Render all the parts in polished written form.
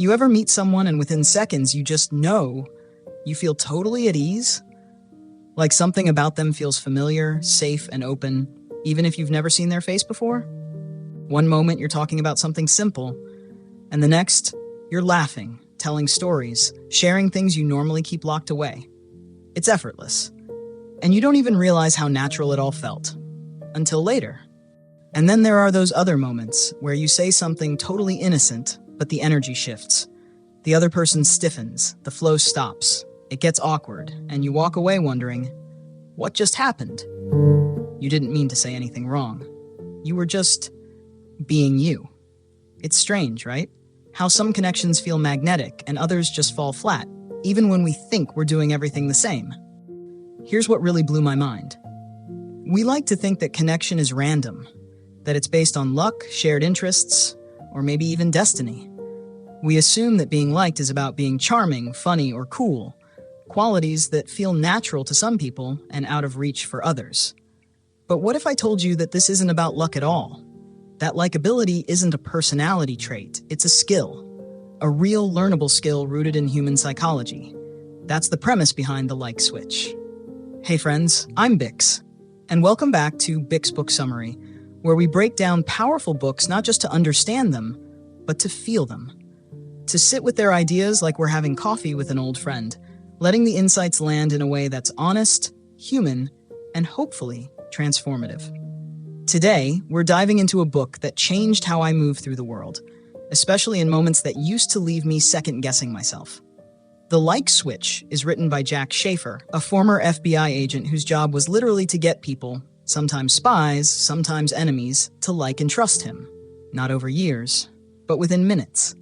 You ever meet someone and within seconds you just know you feel totally at ease? Like something about them feels familiar, safe, and open, even if you've never seen their face before? One moment you're talking about something simple, and the next, you're laughing, telling stories, sharing things you normally keep locked away. It's effortless. And you don't even realize how natural it all felt. Until later. And then there are those other moments where you say something totally innocent, but the energy shifts. The other person stiffens, the flow stops, it gets awkward, and you walk away wondering, what just happened? You didn't mean to say anything wrong. You were just being you. It's strange, right? How some connections feel magnetic and others just fall flat, even when we think we're doing everything the same. Here's what really blew my mind. We like to think that connection is random, that it's based on luck, shared interests, or maybe even destiny. We assume that being liked is about being charming, funny, or cool, qualities that feel natural to some people and out of reach for others. But what if I told you that this isn't about luck at all? That likability isn't a personality trait, it's a skill. A real learnable skill rooted in human psychology. That's the premise behind the like switch. Hey friends, I'm Bix, and welcome back to Bix Book Summary, where we break down powerful books not just to understand them, but to feel them. To sit with their ideas like we're having coffee with an old friend, letting the insights land in a way that's honest, human, and hopefully transformative. Today, we're diving into a book that changed how I move through the world, especially in moments that used to leave me second-guessing myself. The Like Switch is written by Jack Schafer, a former FBI agent whose job was literally to get people, sometimes spies, sometimes enemies, to like and trust him. Not over years, but within minutes.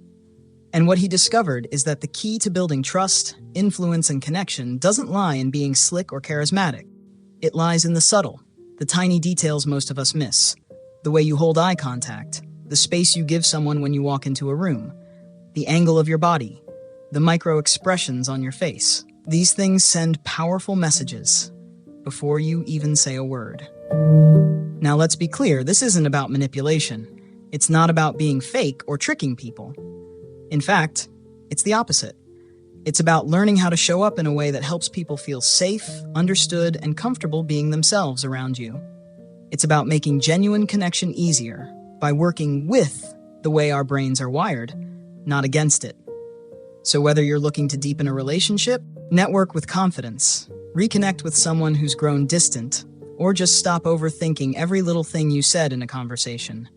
And what he discovered is that the key to building trust, influence, and connection doesn't lie in being slick or charismatic. It lies in the subtle, the tiny details most of us miss. The way you hold eye contact, the space you give someone when you walk into a room, the angle of your body, the micro expressions on your face. These things send powerful messages before you even say a word. Now let's be clear, this isn't about manipulation. It's not about being fake or tricking people. In fact, it's the opposite. It's about learning how to show up in a way that helps people feel safe, understood, and comfortable being themselves around you. It's about making genuine connection easier by working with the way our brains are wired, not against it. So whether you're looking to deepen a relationship, network with confidence, reconnect with someone who's grown distant, or just stop overthinking every little thing you said in a conversation,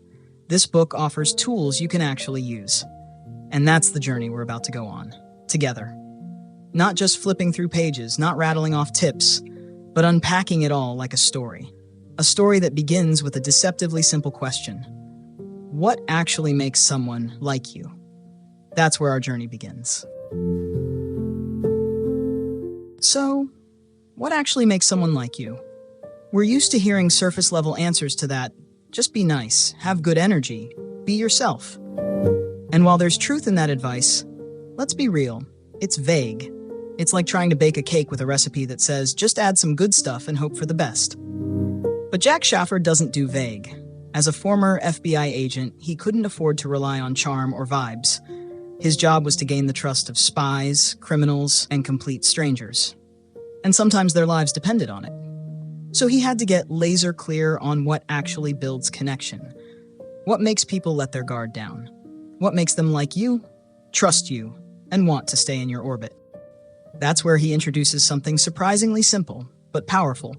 this book offers tools you can actually use. And that's the journey we're about to go on, together. Not just flipping through pages, not rattling off tips, but unpacking it all like a story. A story that begins with a deceptively simple question. What actually makes someone like you? That's where our journey begins. So, what actually makes someone like you? We're used to hearing surface-level answers to that. Just be nice, have good energy, be yourself. And while there's truth in that advice, let's be real, it's vague. It's like trying to bake a cake with a recipe that says, just add some good stuff and hope for the best. But Jack Schafer doesn't do vague. As a former FBI agent, he couldn't afford to rely on charm or vibes. His job was to gain the trust of spies, criminals, and complete strangers. And sometimes their lives depended on it. So he had to get laser clear on what actually builds connection. What makes people let their guard down? What makes them like you, trust you, and want to stay in your orbit? That's where he introduces something surprisingly simple, but powerful,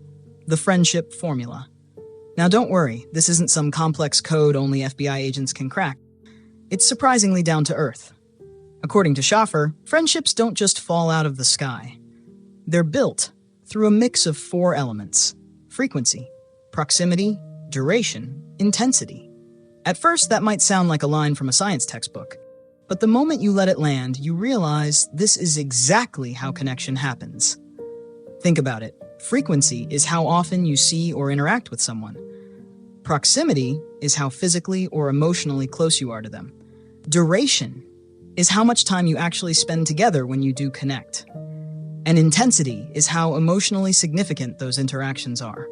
the friendship formula. Now don't worry, this isn't some complex code only FBI agents can crack. It's surprisingly down to earth. According to Schafer, friendships don't just fall out of the sky. They're built through a mix of 4 elements: frequency, proximity, duration, intensity. At first, that might sound like a line from a science textbook, but the moment you let it land, you realize this is exactly how connection happens. Think about it. Frequency is how often you see or interact with someone. Proximity is how physically or emotionally close you are to them. Duration is how much time you actually spend together when you do connect. And intensity is how emotionally significant those interactions are.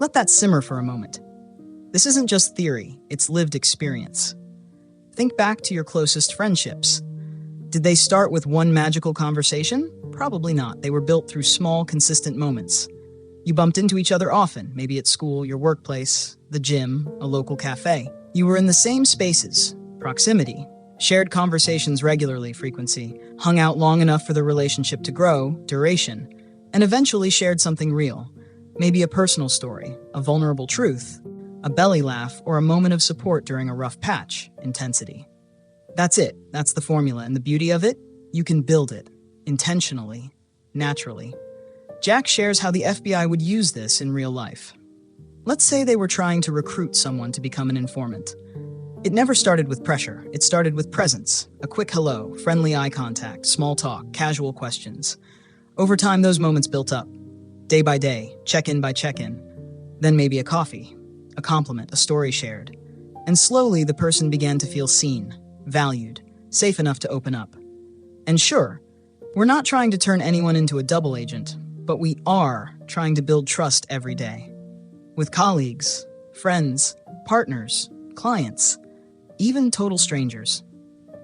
Let that simmer for a moment. This isn't just theory, it's lived experience. Think back to your closest friendships. Did they start with one magical conversation? Probably not. They were built through small, consistent moments. You bumped into each other often, maybe at school, your workplace, the gym, a local cafe. You were in the same spaces, proximity, shared conversations regularly, frequency, hung out long enough for the relationship to grow, duration, and eventually shared something real. Maybe a personal story, a vulnerable truth, a belly laugh, or a moment of support during a rough patch, intensity. That's it. That's the formula. And the beauty of it? You can build it, intentionally, naturally. Jack shares how the FBI would use this in real life. Let's say they were trying to recruit someone to become an informant. It never started with pressure. It started with presence, a quick hello, friendly eye contact, small talk, casual questions. Over time, those moments built up. Day by day, check-in by check-in. Then maybe a coffee, a compliment, a story shared. And slowly, the person began to feel seen, valued, safe enough to open up. And sure, we're not trying to turn anyone into a double agent, but we are trying to build trust every day. With colleagues, friends, partners, clients, even total strangers.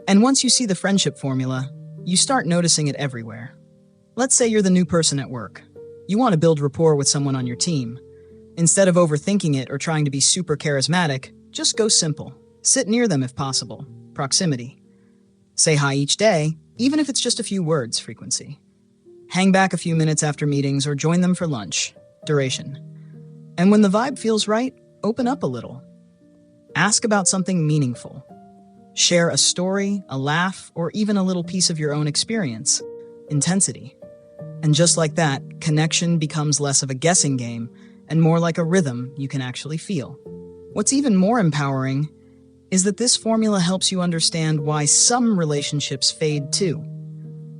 And once you see the friendship formula, you start noticing it everywhere. Let's say you're the new person at work. You want to build rapport with someone on your team. Instead of overthinking it or trying to be super charismatic, just go simple. Sit near them if possible. Proximity. Say hi each day, even if it's just a few words, frequency. Hang back a few minutes after meetings or join them for lunch, duration. And when the vibe feels right, open up a little. Ask about something meaningful. Share a story, a laugh, or even a little piece of your own experience, intensity. And just like that, connection becomes less of a guessing game and more like a rhythm you can actually feel. What's even more empowering is that this formula helps you understand why some relationships fade too.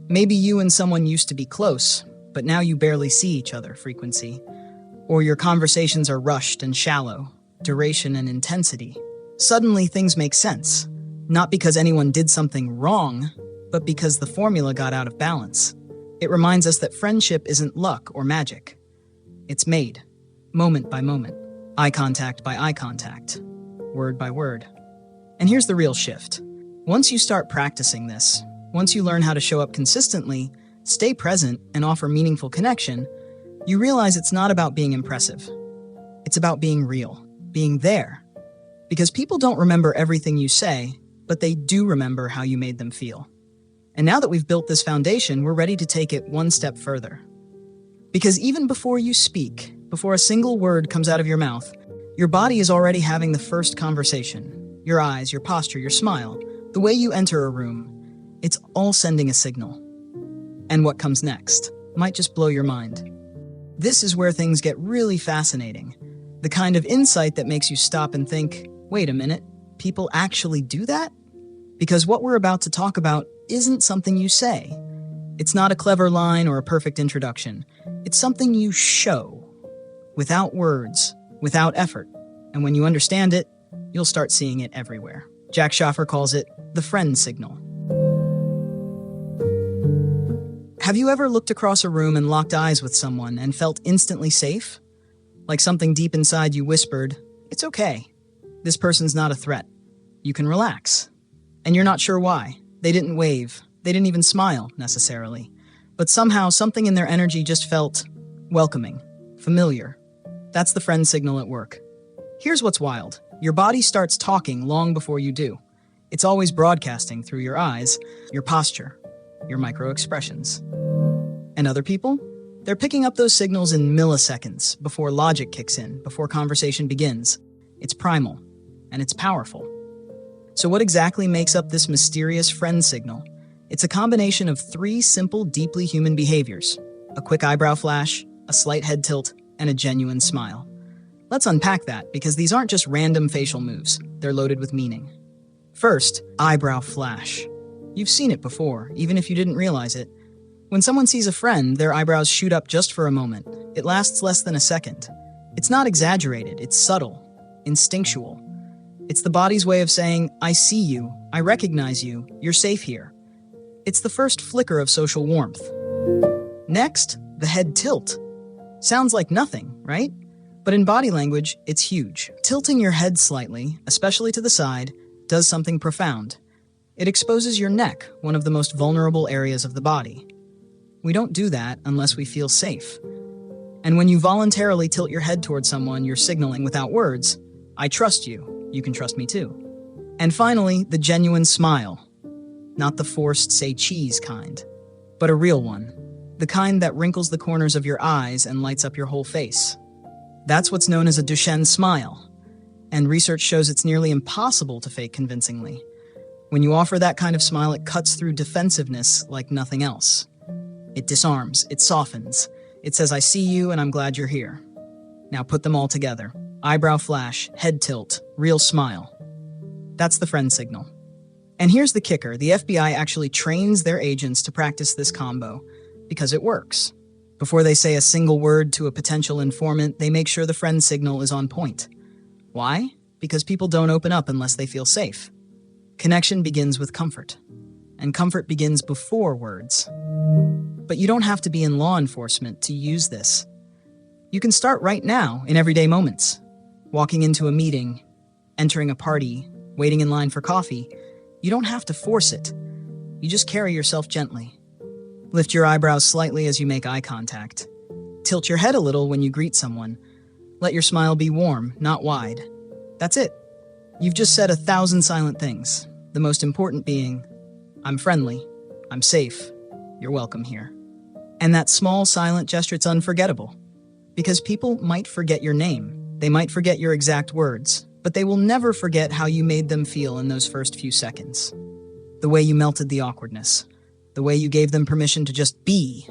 Maybe you and someone used to be close, but now you barely see each other, frequency. Or your conversations are rushed and shallow, duration and intensity. Suddenly things make sense, not because anyone did something wrong, but because the formula got out of balance. It reminds us that friendship isn't luck or magic. It's made, moment by moment, eye contact by eye contact, word by word. And here's the real shift. Once you start practicing this, once you learn how to show up consistently, stay present, and offer meaningful connection, you realize it's not about being impressive. It's about being real, being there. Because people don't remember everything you say, but they do remember how you made them feel. And now that we've built this foundation, we're ready to take it one step further. Because even before you speak, before a single word comes out of your mouth, your body is already having the first conversation. Your eyes, your posture, your smile, the way you enter a room, it's all sending a signal. And what comes next might just blow your mind. This is where things get really fascinating. The kind of insight that makes you stop and think, wait a minute, people actually do that? Because what we're about to talk about isn't something you say. It's not a clever line or a perfect introduction. It's something you show, without words, without effort. And when you understand it, you'll start seeing it everywhere. Jack Schafer calls it the friend signal. Have you ever looked across a room and locked eyes with someone and felt instantly safe? Like something deep inside you whispered, "It's okay. This person's not a threat. You can relax." And you're not sure why. They didn't wave. They didn't even smile, necessarily. But somehow, something in their energy just felt welcoming, familiar. That's the friend signal at work. Here's what's wild. Your body starts talking long before you do. It's always broadcasting through your eyes, your posture, your micro-expressions. And other people? They're picking up those signals in milliseconds, before logic kicks in, before conversation begins. It's primal, and it's powerful. So what exactly makes up this mysterious friend signal? It's a combination of 3 simple, deeply human behaviors: a quick eyebrow flash, a slight head tilt, and a genuine smile. Let's unpack that, because these aren't just random facial moves. They're loaded with meaning. First, eyebrow flash. You've seen it before, even if you didn't realize it. When someone sees a friend, their eyebrows shoot up just for a moment. It lasts less than a second. It's not exaggerated, it's subtle, instinctual. It's the body's way of saying, "I see you, I recognize you, you're safe here." It's the first flicker of social warmth. Next, the head tilt. Sounds like nothing, right? But in body language, it's huge. Tilting your head slightly, especially to the side, does something profound. It exposes your neck, one of the most vulnerable areas of the body. We don't do that unless we feel safe. And when you voluntarily tilt your head towards someone, you're signaling without words, I trust you, you can trust me too. And finally, the genuine smile. Not the forced, say cheese kind, but a real one. The kind that wrinkles the corners of your eyes and lights up your whole face. That's what's known as a Duchenne smile. And research shows it's nearly impossible to fake convincingly. When you offer that kind of smile, it cuts through defensiveness like nothing else. It disarms, it softens. It says, I see you and I'm glad you're here. Now put them all together. Eyebrow flash, head tilt, real smile. That's the friend signal. And here's the kicker. The FBI actually trains their agents to practice this combo because it works. Before they say a single word to a potential informant, they make sure the friend signal is on point. Why? Because people don't open up unless they feel safe. Connection begins with comfort, and comfort begins before words. But you don't have to be in law enforcement to use this. You can start right now in everyday moments. Walking into a meeting, entering a party, waiting in line for coffee. You don't have to force it. You just carry yourself gently. Lift your eyebrows slightly as you make eye contact. Tilt your head a little when you greet someone. Let your smile be warm, not wide. That's it. You've just said 1,000 silent things, the most important being, I'm friendly, I'm safe, you're welcome here. And that small silent gesture, it's unforgettable. Because people might forget your name, they might forget your exact words, but they will never forget how you made them feel in those first few seconds. The way you melted the awkwardness, the way you gave them permission to just be.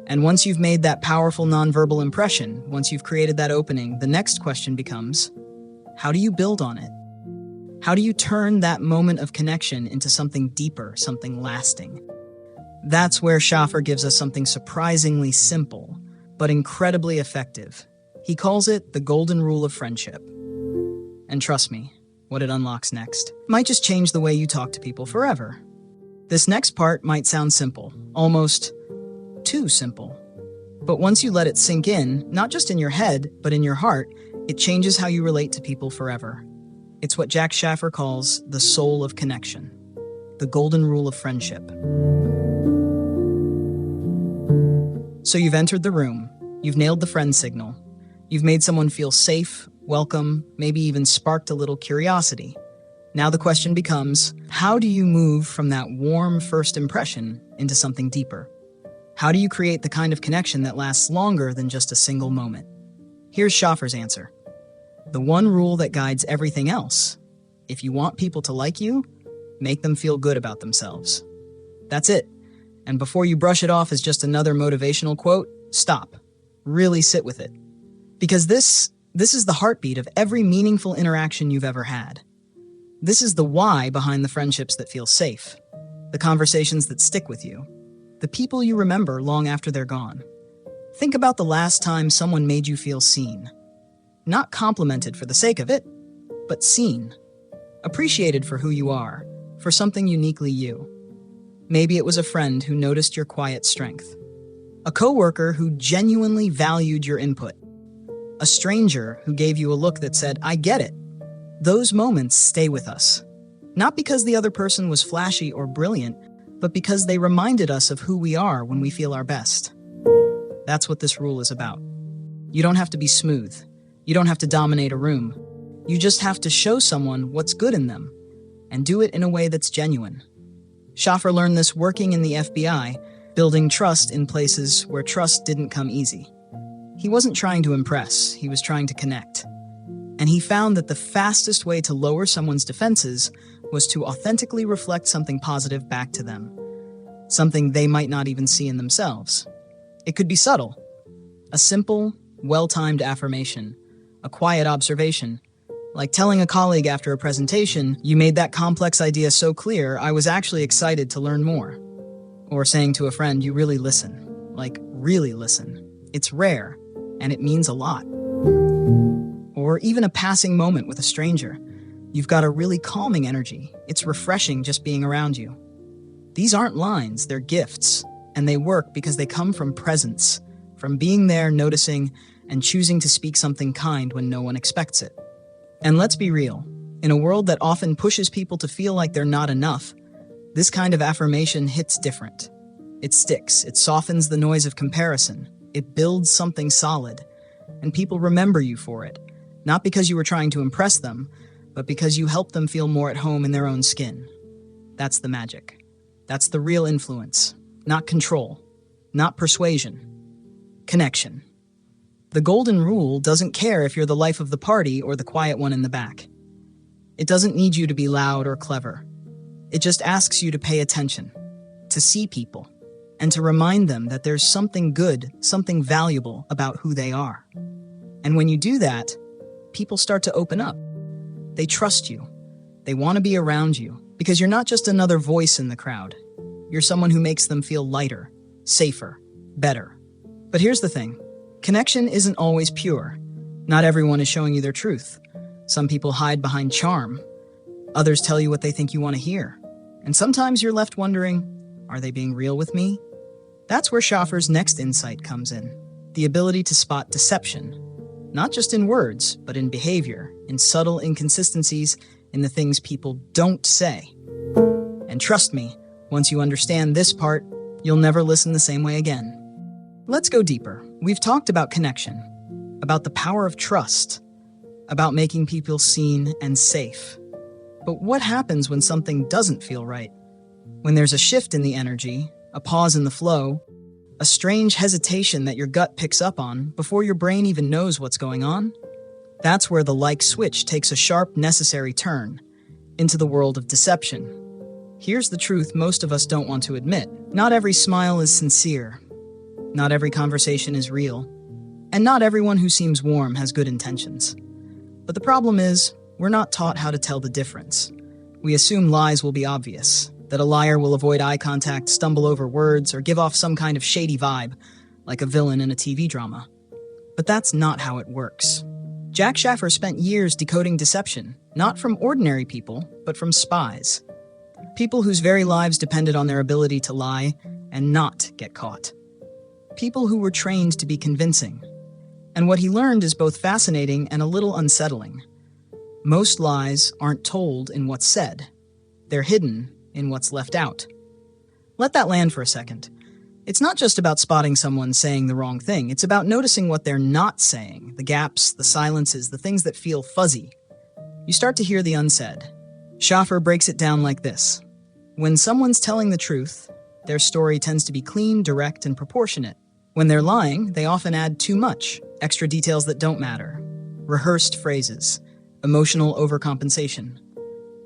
And once you've made that powerful nonverbal impression, once you've created that opening, the next question becomes, how do you build on it? How do you turn that moment of connection into something deeper, something lasting? That's where Schafer gives us something surprisingly simple, but incredibly effective. He calls it the golden rule of friendship. And trust me, what it unlocks next might just change the way you talk to people forever. This next part might sound simple, almost too simple. But once you let it sink in, not just in your head, but in your heart, it changes how you relate to people forever. It's what Jack Schafer calls the soul of connection, the golden rule of friendship. So you've entered the room, you've nailed the friend signal, you've made someone feel safe, welcome, maybe even sparked a little curiosity. Now the question becomes, how do you move from that warm first impression into something deeper? How do you create the kind of connection that lasts longer than just a single moment? Here's Schafer's answer. The one rule that guides everything else. If you want people to like you, make them feel good about themselves. That's it. And before you brush it off as just another motivational quote, stop. Really sit with it. Because this is the heartbeat of every meaningful interaction you've ever had. This is the why behind the friendships that feel safe, the conversations that stick with you, the people you remember long after they're gone. Think about the last time someone made you feel seen. Not complimented for the sake of it, but seen. Appreciated for who you are, for something uniquely you. Maybe it was a friend who noticed your quiet strength. A coworker who genuinely valued your input. A stranger who gave you a look that said, I get it. Those moments stay with us. Not because the other person was flashy or brilliant, but because they reminded us of who we are when we feel our best. That's what this rule is about. You don't have to be smooth. You don't have to dominate a room. You just have to show someone what's good in them, and do it in a way that's genuine. Schafer learned this working in the FBI, building trust in places where trust didn't come easy. He wasn't trying to impress, he was trying to connect. And he found that the fastest way to lower someone's defenses was to authentically reflect something positive back to them, something they might not even see in themselves. It could be subtle, a simple, well-timed affirmation, a quiet observation, like telling a colleague after a presentation, you made that complex idea so clear, I was actually excited to learn more. Or saying to a friend, you really listen, like really listen. It's rare, and it means a lot. Or even a passing moment with a stranger. You've got a really calming energy. It's refreshing just being around you. These aren't lines, they're gifts, and they work because they come from presence, from being there, noticing, and choosing to speak something kind when no one expects it. And let's be real, in a world that often pushes people to feel like they're not enough, This kind of affirmation hits different. It sticks, it softens the noise of comparison, it builds something solid, and people remember you for it, not because you were trying to impress them, but because you helped them feel more at home in their own skin. That's the magic. That's the real influence, not control, not persuasion. Connection. The golden rule doesn't care if you're the life of the party or the quiet one in the back. It doesn't need you to be loud or clever. It just asks you to pay attention, to see people, and to remind them that there's something good, something valuable about who they are. And when you do that, people start to open up. They trust you. They want to be around you because you're not just another voice in the crowd. You're someone who makes them feel lighter, safer, better. But here's the thing. Connection isn't always pure. Not everyone is showing you their truth. Some people hide behind charm. Others tell you what they think you want to hear. And sometimes you're left wondering, are they being real with me? That's where Schafer's next insight comes in. The ability to spot deception. Not just in words, but in behavior, in subtle inconsistencies, in the things people don't say. And trust me, once you understand this part, you'll never listen the same way again. Let's go deeper. We've talked about connection, about the power of trust, about making people seen and safe. But what happens when something doesn't feel right? When there's a shift in the energy, a pause in the flow, a strange hesitation that your gut picks up on before your brain even knows what's going on? That's where the like switch takes a sharp, necessary turn into the world of deception. Here's the truth most of us don't want to admit. Not every smile is sincere. Not every conversation is real. And not everyone who seems warm has good intentions. But the problem is, we're not taught how to tell the difference. We assume lies will be obvious, that a liar will avoid eye contact, stumble over words, or give off some kind of shady vibe, like a villain in a TV drama. But that's not how it works. Jack Schafer spent years decoding deception, not from ordinary people, but from spies. People whose very lives depended on their ability to lie and not get caught. People who were trained to be convincing. And what he learned is both fascinating and a little unsettling. Most lies aren't told in what's said. They're hidden in what's left out. Let that land for a second. It's not just about spotting someone saying the wrong thing. It's about noticing what they're not saying, the gaps, the silences, the things that feel fuzzy. You start to hear the unsaid. Schafer breaks it down like this. When someone's telling the truth, their story tends to be clean, direct, and proportionate. When they're lying, they often add too much, extra details that don't matter, rehearsed phrases, emotional overcompensation.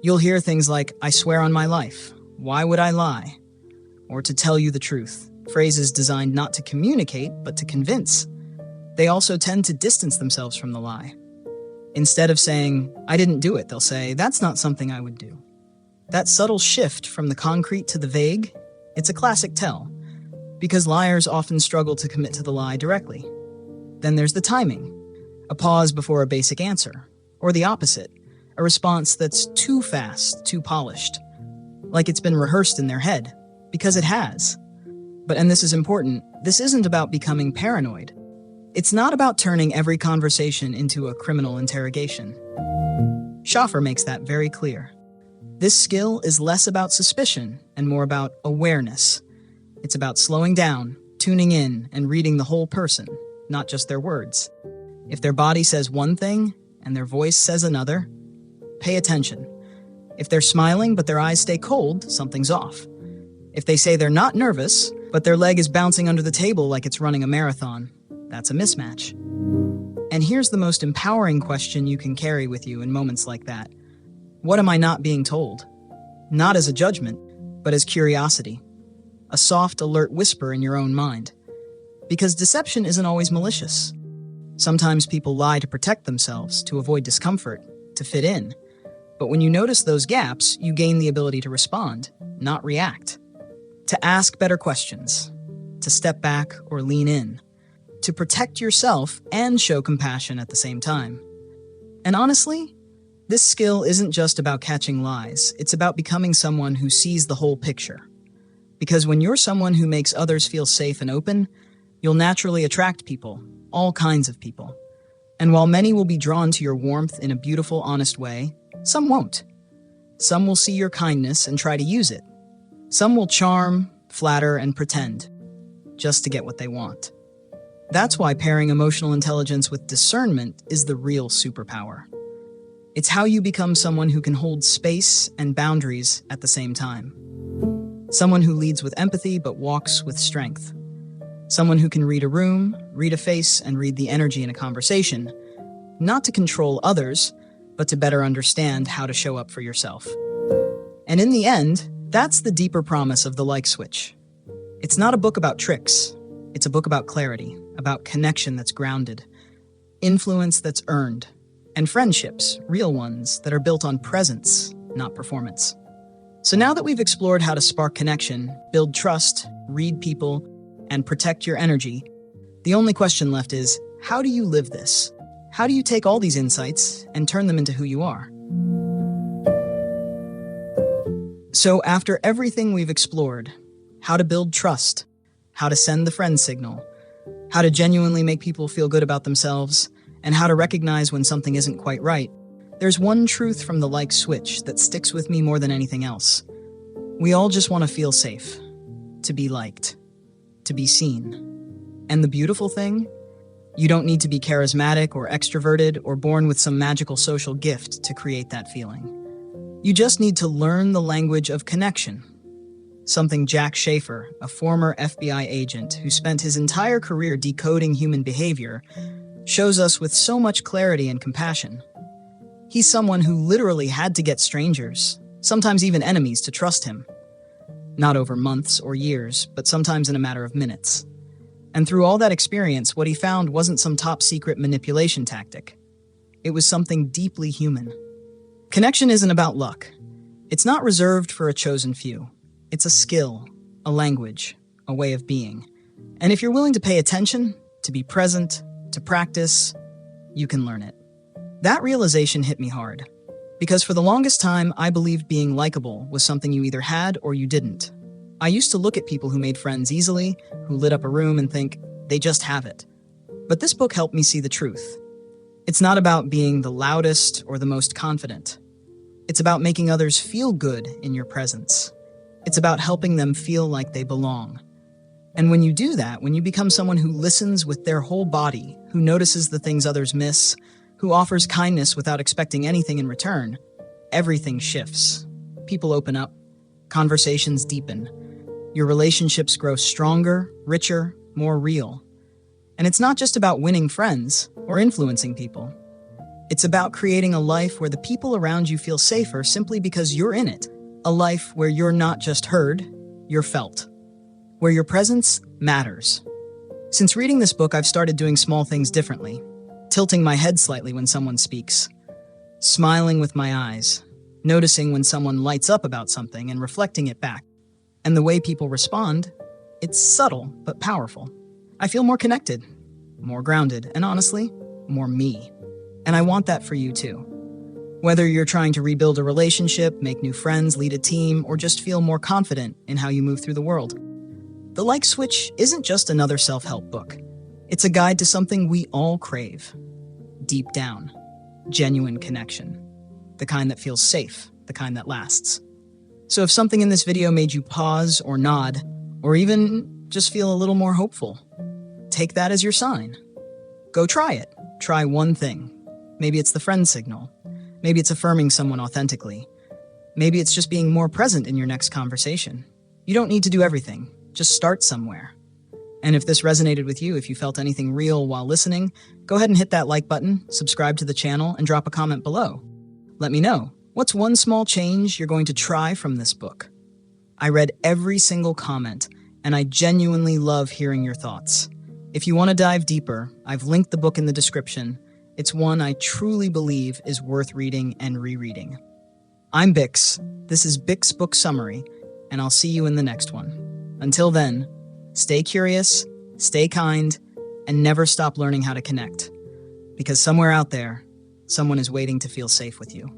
You'll hear things like, "I swear on my life," "Why would I lie?" or "to tell you the truth," phrases designed not to communicate, but to convince. They also tend to distance themselves from the lie. Instead of saying, "I didn't do it," they'll say, "That's not something I would do." That subtle shift from the concrete to the vague, it's a classic tell, because liars often struggle to commit to the lie directly. Then there's the timing, a pause before a basic answer, or the opposite, a response that's too fast, too polished, like it's been rehearsed in their head, because it has. But, and this is important, this isn't about becoming paranoid. It's not about turning every conversation into a criminal interrogation. Schafer makes that very clear. This skill is less about suspicion and more about awareness. It's about slowing down, tuning in, and reading the whole person, not just their words. If their body says one thing and their voice says another, pay attention. If they're smiling but their eyes stay cold, something's off. If they say they're not nervous, but their leg is bouncing under the table like it's running a marathon, that's a mismatch. And here's the most empowering question you can carry with you in moments like that. What am I not being told? Not as a judgment, but as curiosity. A soft, alert whisper in your own mind. Because deception isn't always malicious. Sometimes people lie to protect themselves, to avoid discomfort, to fit in. But when you notice those gaps, you gain the ability to respond, not react. To ask better questions. To step back or lean in. To protect yourself and show compassion at the same time. And honestly, this skill isn't just about catching lies, it's about becoming someone who sees the whole picture. Because when you're someone who makes others feel safe and open, you'll naturally attract people, all kinds of people. And while many will be drawn to your warmth in a beautiful, honest way, some won't. Some will see your kindness and try to use it, Some will charm, flatter, and pretend, just to get what they want. That's why pairing emotional intelligence with discernment is the real superpower. It's how you become someone who can hold space and boundaries at the same time. Someone who leads with empathy but walks with strength. Someone who can read a room, read a face, and read the energy in a conversation, not to control others, but to better understand how to show up for yourself. And in the end, that's the deeper promise of the Like Switch. It's not a book about tricks. It's a book about clarity, about connection that's grounded, influence that's earned, and friendships, real ones, that are built on presence, not performance. So now that we've explored how to spark connection, build trust, read people, and protect your energy, the only question left is, how do you live this? How do you take all these insights and turn them into who you are? So after everything we've explored, how to build trust, how to send the friend signal, how to genuinely make people feel good about themselves, and how to recognize when something isn't quite right, there's one truth from the Like Switch that sticks with me more than anything else. We all just want to feel safe, to be liked, to be seen. And the beautiful thing? You don't need to be charismatic or extroverted or born with some magical social gift to create that feeling. You just need to learn the language of connection. Something Jack Schafer, a former FBI agent who spent his entire career decoding human behavior, shows us with so much clarity and compassion. He's someone who literally had to get strangers, sometimes even enemies, to trust him. Not over months or years, but sometimes in a matter of minutes. And through all that experience, what he found wasn't some top-secret manipulation tactic. It was something deeply human. Connection isn't about luck. It's not reserved for a chosen few. It's a skill, a language, a way of being. And if you're willing to pay attention, to be present, to practice, you can learn it. That realization hit me hard. Because for the longest time, I believed being likable was something you either had or you didn't. I used to look at people who made friends easily, who lit up a room, and think, they just have it. But this book helped me see the truth. It's not about being the loudest or the most confident. It's about making others feel good in your presence. It's about helping them feel like they belong. And when you do that, when you become someone who listens with their whole body, who notices the things others miss, who offers kindness without expecting anything in return, everything shifts. People open up, conversations deepen, your relationships grow stronger, richer, more real. And it's not just about winning friends or influencing people. It's about creating a life where the people around you feel safer simply because you're in it. A life where you're not just heard, you're felt. Where your presence matters. Since reading this book, I've started doing small things differently. Tilting my head slightly when someone speaks. Smiling with my eyes. Noticing when someone lights up about something and reflecting it back. And the way people respond, it's subtle but powerful. I feel more connected, more grounded, and honestly, more me. And I want that for you too. Whether you're trying to rebuild a relationship, make new friends, lead a team, or just feel more confident in how you move through the world. The Like Switch isn't just another self-help book. It's a guide to something we all crave. Deep down, genuine connection. The kind that feels safe, the kind that lasts. So if something in this video made you pause or nod, or even just feel a little more hopeful, take that as your sign. Go try it. Try one thing. Maybe it's the friend signal. Maybe it's affirming someone authentically. Maybe it's just being more present in your next conversation. You don't need to do everything. Just start somewhere. And if this resonated with you, if you felt anything real while listening, go ahead and hit that like button, subscribe to the channel, and drop a comment below. Let me know. What's one small change you're going to try from this book? I read every single comment, and I genuinely love hearing your thoughts. If you want to dive deeper, I've linked the book in the description. It's one I truly believe is worth reading and rereading. I'm Bix. This is Bix Book Summary, and I'll see you in the next one. Until then, stay curious, stay kind, and never stop learning how to connect. Because somewhere out there, someone is waiting to feel safe with you.